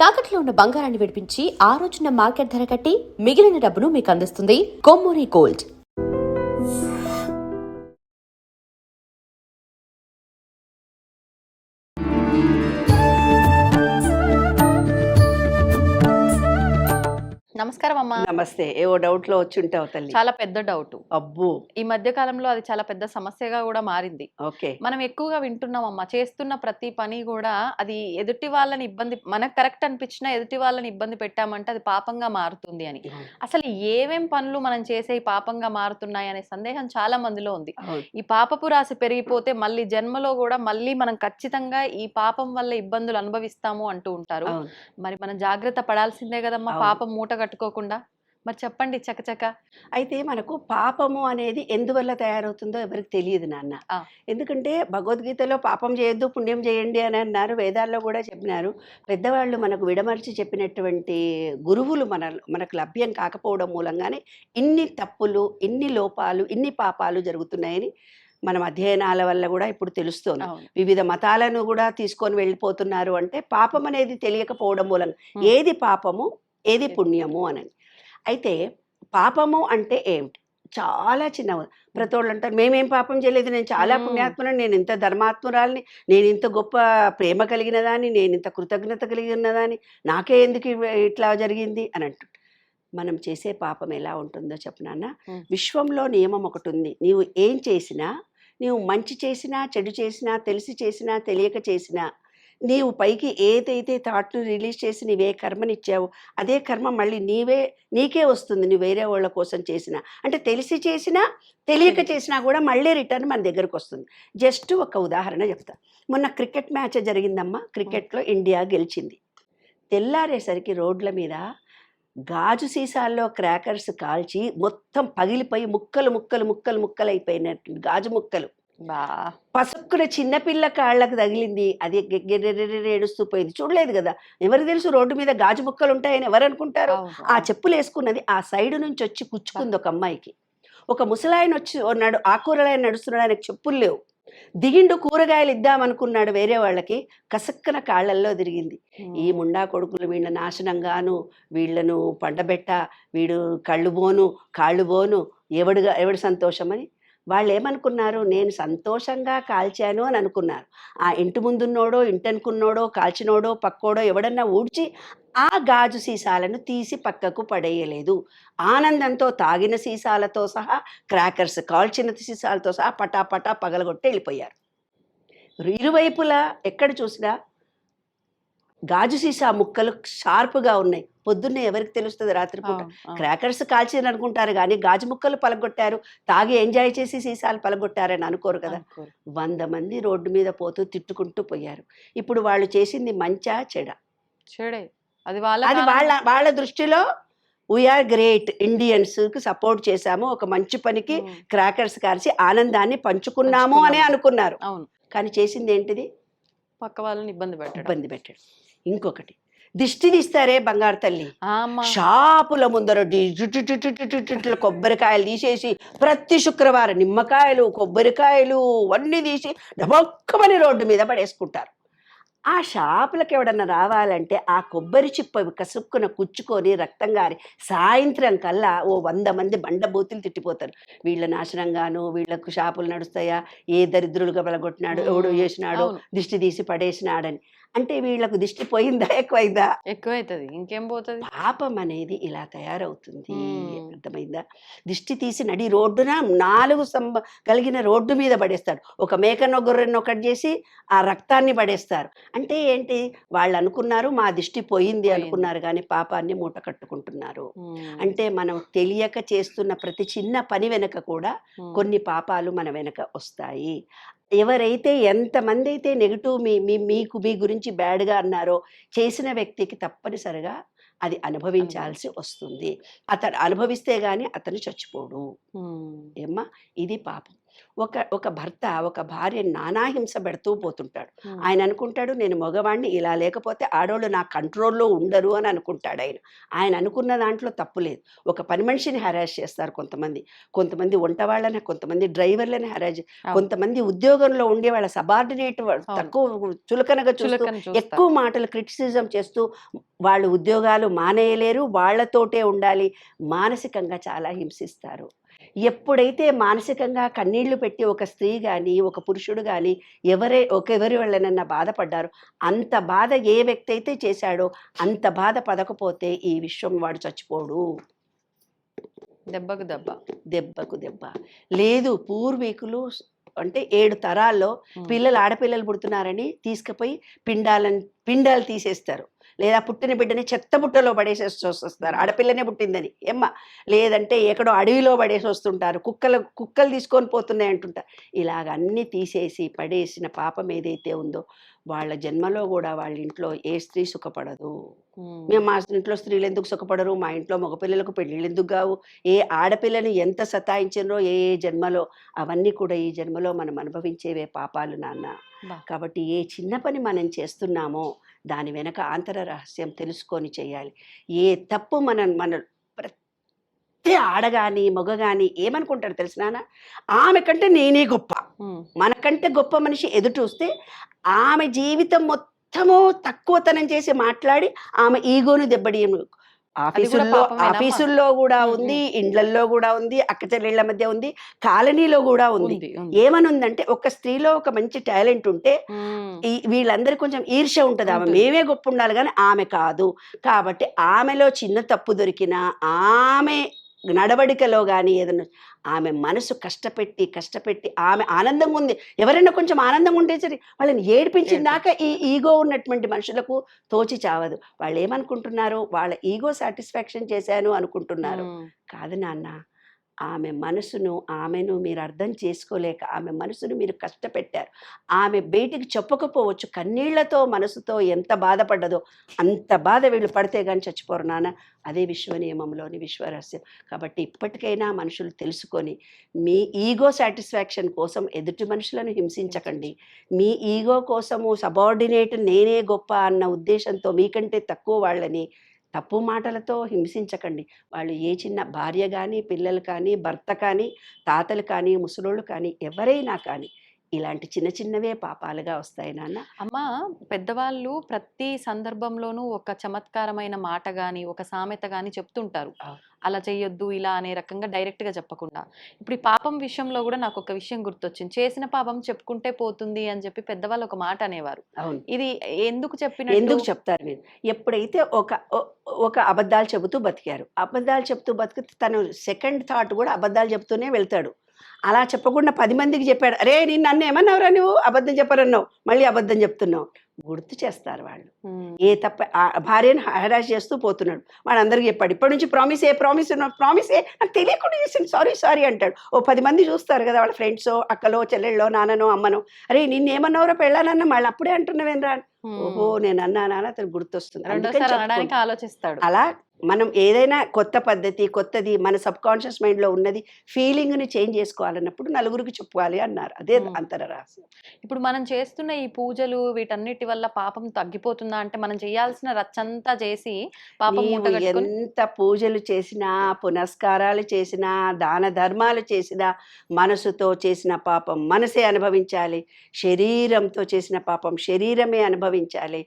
తాకట్లో ఉన్న బంగారాన్ని విడిపించి ఆ రోజున మార్కెట్ ధర కట్టి మిగిలిన డబ్బును మీకు అందిస్తుంది కొమ్మూరి గోల్డ్. నమస్కారం అమ్మా. నమస్తే. ఏవో డౌట్ లో వచ్చి ఉంటావు తల్లి. చాలా పెద్ద డౌట్. అబ్బో, ఈ మధ్య కాలంలో అది చాలా పెద్ద సమస్యగా కూడా మారింది. ఓకే. మనం ఎక్కువగా వింటున్నాం అమ్మా, చేస్తున్న ప్రతి పని కూడా అది ఎదుటి వాళ్ళని ఇబ్బంది, మనకు కరెక్ట్ అనిపించినా ఎదుటి వాళ్ళని ఇబ్బంది పెట్టామంటే అది పాపంగా మారుతుంది అని. అసలు ఏమేం పనులు మనం చేసే పాపంగా మారుతున్నాయి అనే సందేహం చాలా మందిలో ఉంది. ఈ పాపపు రాశి పెరిగిపోతే మళ్ళీ జన్మలో కూడా మళ్ళీ మనం ఖచ్చితంగా ఈ పాపం వల్ల ఇబ్బందులు అనుభవిస్తాము అంటూ ఉంటారు. మరి మనం జాగ్రత్త పడాల్సిందే కదమ్మా, పాపం మూట కట్టుకోకుండా. మరి చెప్పండి చకచక. అయితే మనకు పాపము అనేది ఎందువల్ల తయారవుతుందో ఎవరికి తెలియదు నాన్న. ఎందుకంటే భగవద్గీతలో పాపం చేయొద్దు పుణ్యం చేయండి అని అన్నారు, వేదాల్లో కూడా చెప్పినారు. పెద్దవాళ్ళు మనకు విడమర్చి చెప్పినటువంటి గురువులు మనకు లభ్యం కాకపోవడం మూలంగానే ఇన్ని తప్పులు, ఇన్ని లోపాలు, ఇన్ని పాపాలు జరుగుతున్నాయని మనం అధ్యయనాల వల్ల కూడా ఇప్పుడు తెలుస్తోంది. వివిధ మతాలను కూడా తీసుకొని వెళ్ళిపోతున్నారు. అంటే పాపం అనేది తెలియకపోవడం మూలంగా ఏది పాపము ఏది పుణ్యము అని. అయితే పాపము అంటే ఏమిటి? చాలా చిన్న ప్రతి వాళ్ళు అంటారు మేమేం పాపం చేయలేదు, నేను చాలా పుణ్యాత్ముని, నేను ఇంత ధర్మాత్మురాలని, నేను ఇంత గొప్ప ప్రేమ కలిగినదాన్ని, నేను ఇంత కృతజ్ఞత కలిగినదాన్ని, నాకే ఎందుకు ఇట్లా జరిగింది అని అంటుంది. మనం చేసే పాపం ఎలా ఉంటుందో చెప్పనన్నా, విశ్వంలో నియమం ఒకటి ఉంది. నీవు ఏం చేసినా, నీవు మంచి చేసినా చెడు చేసినా, తెలిసి చేసినా తెలియక చేసినా, నీవు పైకి ఏదైతే థాట్ను రిలీజ్ చేసి నీవే కర్మనిచ్చావో అదే కర్మ మళ్ళీ నీకే వస్తుంది. నువ్వు వేరే వాళ్ళ కోసం చేసినా, అంటే తెలిసి చేసినా తెలియక చేసినా కూడా మళ్ళీ రిటర్న్ మన దగ్గరకు వస్తుంది. జస్ట్ ఒక ఉదాహరణ చెప్తా. మొన్న క్రికెట్ మ్యాచ్ జరిగిందమ్మా. క్రికెట్లో ఇండియా గెలిచింది. తెల్లారేసరికి రోడ్ల మీద గాజు సీసాల్లో క్రాకర్స్ కాల్చి మొత్తం పగిలిపోయి ముక్కలు ముక్కలు ముక్కలు ముక్కలు అయిపోయినట్టు గాజు ముక్కలు. పసుక్కున చిన్నపిల్ల కాళ్ళకు తగిలింది, అది ఏడుస్తూ పోయింది. చూడలేదు కదా, ఎవరికి తెలుసు రోడ్డు మీద గాజు ముక్కలు ఉంటాయని ఎవరు అనుకుంటారు? ఆ చెప్పులు వేసుకున్నది ఆ సైడ్ నుంచి వచ్చి కుచ్చుకుంది ఒక అమ్మాయికి. ఒక ముసలాయన వచ్చి ఉన్నాడు, ఆకూరలాయన నడుస్తున్నాడు, ఆయనకు చెప్పులు లేవు. దిగిండు కూరగాయలు ఇద్దామనుకున్నాడు వేరే వాళ్ళకి, కసక్కన కాళ్ళల్లో తిరిగింది. ఈ ముండా కొడుకులు వీళ్ళ నాశనంగాను, వీళ్ళను పండబెట్ట, వీడు కళ్ళు బోను కాళ్ళు బోను, ఎవడు సంతోషమని. వాళ్ళు ఏమనుకున్నారు? నేను సంతోషంగా కాల్చాను అని అనుకున్నారు. ఆ ఇంటి ముందున్నోడో ఇంటనుకున్నోడో కాల్చినోడో పక్కోడో ఎవడన్నా ఊడ్చి ఆ గాజు సీసాలను తీసి పక్కకు పడేయలేదు. ఆనందంతో తాగిన సీసాలతో సహా, క్రాకర్స్ కాల్చిన సీసాలతో సహా పటాపటా పగలగొట్టి వెళ్ళిపోయారు. ఇరువైపులా ఎక్కడ చూసినా గాజు సీసా ముక్కలు షార్ప్గా ఉన్నాయి. పొద్దున్నే ఎవరికి తెలుస్తుంది రాత్రిపూట? క్రాకర్స్ కాల్చిని అనుకుంటారు కానీ గాజు ముక్కలు పలగొట్టారు, తాగి ఎంజాయ్ చేసి సీసాలు పలగొట్టారని అనుకోరు కదా. 100 మంది రోడ్డు మీద పోతూ తిట్టుకుంటూ పోయారు. ఇప్పుడు వాళ్ళు చేసింది మంచా చెడా? చెడే. అది వాళ్ళ దృష్టిలో వీఆర్ గ్రేట్ ఇండియన్స్కి సపోర్ట్ చేశాము, ఒక మంచి పనికి క్రాకర్స్ కాల్చి ఆనందాన్ని పంచుకున్నాము అనే అనుకున్నారు. కానీ చేసింది ఏంటిది? పక్క వాళ్ళని ఇబ్బంది పెట్టాడు. ఇంకొకటి, దిష్టి తీస్తారే బంగారు తల్లి, షాపుల ముందర కొబ్బరికాయలు తీసేసి ప్రతి శుక్రవారం నిమ్మకాయలు కొబ్బరికాయలు అన్నీ తీసి డబక్కమని రోడ్డు మీద పడేసుకుంటారు. ఆ షాపులకు ఎవడన్నా రావాలంటే ఆ కొబ్బరి చిప్ప కసుక్కున కుచ్చుకొని రక్తం గారి సాయంత్రం కల్లా 100 మంది బండబూతులు తిట్టిపోతారు. వీళ్ళ నాశనంగాను, వీళ్ళకు షాపులు నడుస్తాయా, ఏ దరిద్రులుగా పలగొట్టినాడు, ఎవడు చేసినాడు, దిష్టి తీసి పడేసినాడని. అంటే వీళ్ళకు దిష్టి పోయిందా ఎక్కువైందా? ఎక్కువైతుంది, ఇంకేం పోతుంది. పాపం అనేది ఇలా తయారవుతుంది. అర్థమైందా? దిష్టి తీసి నడి రోడ్డున 4 కలిగిన రోడ్డు మీద పడేస్తాడు. ఒక మేకనో గొర్రెనో కట్ చేసి ఆ రక్తాన్ని పడేస్తారు. అంటే ఏంటి? వాళ్ళు అనుకున్నారు మా దిష్టి పోయింది అనుకున్నారు, కానీ పాపాన్ని మూట కట్టుకుంటున్నారు. అంటే మనం తెలియక చేస్తున్న ప్రతి చిన్న పని వెనక కూడా కొన్ని పాపాలు మన వెనక వస్తాయి. ఎవరైతే ఎంతమంది అయితే నెగిటివ్ మీ గురించి బ్యాడ్గా అన్నారో, చేసిన వ్యక్తికి తప్పనిసరిగా అది అనుభవించాల్సి వస్తుంది. అతను అనుభవిస్తే గాని అతను చచ్చిపోడు. ఏమ్మా, ఇది పాపం. ఒక భర్త ఒక భార్య నానాహింస పెడుతూ పోతుంటాడు. ఆయన అనుకుంటాడు నేను మగవాడిని, ఇలా లేకపోతే ఆడవాళ్ళు నా కంట్రోల్లో ఉండరు అని అనుకుంటాడు. ఆయన అనుకున్న దాంట్లో తప్పు లేదు. ఒక పని మనిషిని హెరాస్ చేస్తారు కొంతమంది వంట వాళ్ళని, కొంతమంది డ్రైవర్లని హెరాస్, కొంతమంది ఉద్యోగంలో ఉండే వాళ్ళ సబార్డినేట్ తక్కువ చులకనగా చూస్తూ ఎక్కువ మాటలు క్రిటిసిజం చేస్తూ వాళ్ళు ఉద్యోగాలు మానేయలేరు, వాళ్ళతోటే ఉండాలి, మానసికంగా చాలా హింసిస్తారు. ఎప్పుడైతే మానసికంగా కన్నీళ్లు పెట్టి ఒక స్త్రీ కానీ ఒక పురుషుడు కానీ ఎవరి వాళ్ళనన్నా బాధపడ్డారో, అంత బాధ ఏ వ్యక్తి అయితే చేశాడో అంత బాధ పడకపోతే ఈ విశ్వం వాడు చచ్చిపోడు. దెబ్బకు దెబ్బ లేదు. పూర్వీకులు అంటే 7 తరాల్లో ఆడపిల్లలు పుడుతున్నారని తీసుకుపోయి పిండాలు తీసేస్తారు, లేదా పుట్టిన బిడ్డని చెత్త బుట్టలో పడేసేసి వస్తారు, ఆడపిల్లనే పుట్టిందని లేదంటే ఎక్కడో అడవిలో పడేసి వస్తుంటారు, కుక్కలు తీసుకొని పోతున్నాయి అంటుంటారు. ఇలాగ అన్నీ తీసేసి పడేసిన పాపం ఏదైతే ఉందో వాళ్ళ జన్మలో కూడా వాళ్ళ ఇంట్లో ఏ స్త్రీ సుఖపడదు. మా ఇంట్లో స్త్రీలు ఎందుకు సుఖపడరు, మా ఇంట్లో మగపిల్లలకు పెళ్ళిళ్ళు ఎందుకు కావు, ఏ ఆడపిల్లని ఎంత సతాయించినరో ఏ జన్మలో, అవన్నీ కూడా ఈ జన్మలో మనం అనుభవించేవే పాపాలు నాన్న. కాబట్టి ఏ చిన్న పని మనం చేస్తున్నామో దాని వెనక ఆంతర రహస్యం తెలుసుకొని చేయాలి. ఏ తప్పు మన ప్రతి ఆడగాని మగ కానీ ఏమనుకుంటారు తెలిసినా, ఆమె కంటే నేనే గొప్ప, మనకంటే గొప్ప మనిషి ఎదుటి వస్తే ఆమె జీవితం మొత్తము తక్కువతనం చేసి మాట్లాడి ఆమె ఈగోను దెబ్బడియము. ఆఫీసుల్లో కూడా ఉంది, ఇండ్లల్లో కూడా ఉంది, అక్క చెల్లెళ్ళ మధ్య ఉంది, కాలనీలో కూడా ఉంది. ఏమనుందంటే ఒక స్త్రీలో ఒక మంచి టాలెంట్ ఉంటే వీళ్ళందరికీ కొంచెం ఈర్ష్య ఉంటుంది, ఆమె మేమే గొప్ప ఉండాలి కానీ ఆమె కాదు. కాబట్టి ఆమెలో చిన్న తప్పు దొరికినా ఆమె నడవడికలో కానీ ఏదన్నా ఆమె మనసు కష్టపెట్టి ఆమె ఆనందంగా ఉంది, ఎవరైనా కొంచెం ఆనందంగా ఉంటే సరే వాళ్ళని ఏడిపించిందాక ఈ ఈగో ఉన్నటువంటి మనుషులకు తోచి చావదు. వాళ్ళు ఏమనుకుంటున్నారు, వాళ్ళ ఈగో సాటిస్ఫాక్షన్ చేశాను అనుకుంటున్నారు. కాదు నాన్న, ఆమెను మీరు అర్థం చేసుకోలేక ఆమె మనసును మీరు కష్టపెట్టారు. ఆమె బయటికి చెప్పకపోవచ్చు, కన్నీళ్లతో మనసుతో ఎంత బాధపడ్డదో అంత బాధ వీళ్ళు పడితే కానీ చచ్చిపోరు నాన్న. అదే విశ్వనియమంలోని విశ్వరహస్యం. కాబట్టి ఇప్పటికైనా మనుషులు తెలుసుకొని మీ ఈగో సాటిస్ఫాక్షన్ కోసం ఎదుటి మనుషులను హింసించకండి. మీ ఈగో కోసము సబార్డినేట్ నేనే గొప్ప అన్న ఉద్దేశంతో మీకంటే తక్కువ వాళ్ళని తప్పు మాటలతో హింసించకండి. వాళ్ళు ఏ చిన్న భార్య కానీ, పిల్లలు కానీ, భర్త కానీ, తాతలు కానీ, ముసలోళ్ళు కానీ, ఎవరైనా కానీ ఇలాంటి చిన్న చిన్నవే పాపాలుగా వస్తాయి నాన్న. అమ్మ, పెద్దవాళ్ళు ప్రతి సందర్భంలోనూ ఒక చమత్కారమైన మాట గాని, ఒక సామెత గాని చెప్తుంటారు, అలా చెయ్యొద్దు ఇలా అనే రకంగా డైరెక్ట్ గా చెప్పకుండా. ఇప్పుడు ఈ పాపం విషయంలో కూడా నాకు ఒక విషయం గుర్తొచ్చింది. చేసిన పాపం చెప్పుకుంటే పోతుంది అని చెప్పి పెద్దవాళ్ళు ఒక మాట అనేవారు. ఇది ఎందుకు చెప్తారు మీరు? ఎప్పుడైతే ఒక అబద్ధాలు చెబుతూ బతికారు, అబద్ధాలు చెప్తూ బతికితే తను సెకండ్ థాట్ కూడా అబద్ధాలు చెప్తూనే వెళ్తాడు. అలా చెప్పకుండా 10 మందికి చెప్పాడు, అరే నిన్ను నన్ను ఏమన్నావురా, నువ్వు అబద్ధం చెప్పరన్నావు, మళ్ళీ అబద్ధం చెప్తున్నావు, గుర్తు చేస్తారు వాళ్ళు. ఏ తప్ప భార్యను హెరాస్ చేస్తూ పోతున్నాడు, వాడు అందరికి చెప్పాడు, ఇప్పటి నుంచి ప్రామిస్ నాకు తెలియకుండా చేసింది, సారీ అంటాడు. 10 మంది చూస్తారు కదా, వాళ్ళ ఫ్రెండ్సో, అక్కలో, చెల్లెళ్ళో, నాన్ననో, అమ్మనో, అరే నిన్ను ఏమన్నావురో పెళ్ళానన్నా, మళ్ళీ అప్పుడే అంటున్నావేంరా, ఓహో నేను అన్నానా, అతను గుర్తొస్తుంది, ఆలోచిస్తాడు. అలా మనం ఏదైనా కొత్త పద్ధతి, కొత్తది మన సబ్ కాన్షియస్ మైండ్లో ఉన్నది ఫీలింగ్ని చేంజ్ చేసుకోవాలన్నప్పుడు నలుగురికి చెప్పుకోవాలి అన్నారు. అదే అంతర రహస్యం. ఇప్పుడు మనం చేస్తున్న ఈ పూజలు వీటన్నిటి వల్ల పాపం తగ్గిపోతుందా అంటే, మనం చేయాల్సిన రచ్చంతా చేసి పాపం ఎంత పూజలు చేసినా, పునస్కారాలు చేసినా, దాన ధర్మాలు చేసినా, మనసుతో చేసిన పాపం మనసే అనుభవించాలి, శరీరంతో చేసిన పాపం శరీరమే అనుభవించాలి,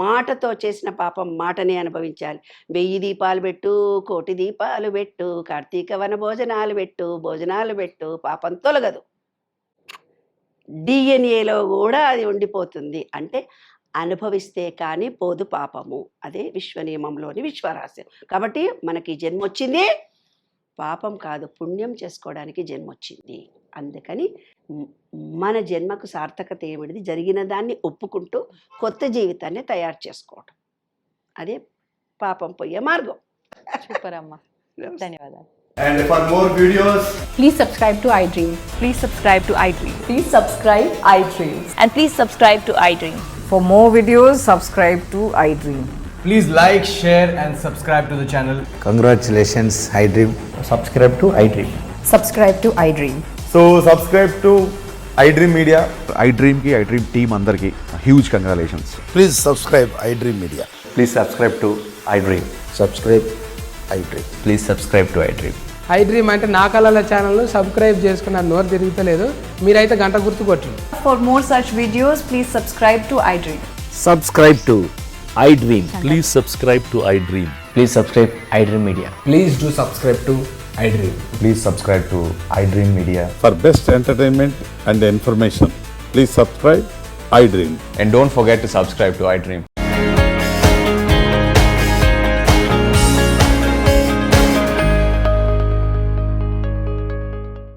మాటతో చేసిన పాపం మాటనే అనుభవించాలి. 1000 దీపాలు పెట్టు, 1,000,000 దీపాలు పెట్టు, కార్తీక వన భోజనాలు పెట్టు, పాపం తొలగదు. డిఎన్ఏలో కూడా అది ఉండిపోతుంది. అంటే అనుభవిస్తే కానీ పోదు పాపము. అదే విశ్వనియమంలోని విశ్వరహస్యం. కాబట్టి మనకి జన్మ వచ్చింది పాపం కాదు, పుణ్యం చేసుకోవడానికి జన్మ వచ్చింది. అందుకని మన జన్మకు సార్థకత ఏమిటిది, జరిగిన దాన్ని ఒప్పుకుంటూ కొత్త జీవితాన్ని తయారు చేసుకోవడం, అదే పాపం పోయే మార్గం. సూపర్ అమ్మా, ధన్యవాదాలు. And for more videos, please subscribe to iDream. Please subscribe to iDream. Please subscribe iDream. And please subscribe to iDream. For more videos, subscribe to iDream. please like, share and subscribe to the channel. Congratulations, iDream. Subscribe to iDream. Subscribe to iDream. So subscribe to iDream Media. iDream team అందరికి huge congratulations. Please subscribe iDream Media. Please subscribe to iDream. Subscribe iDream. Please subscribe to iDream. iDream అంటే నా కళల ఛానల్ను subscribe చేసుకున్న నోరు తిరుగుతలేదు, మీరైతే గంట గుర్తు కొట్టండి. For more such videos, please subscribe to iDream. Subscribe to iDream. Please subscribe to iDream. Please subscribe iDream Media. Please do subscribe to iDream. Please subscribe to iDream Media. For best entertainment and information, please subscribe iDream. And don't forget to subscribe to iDream.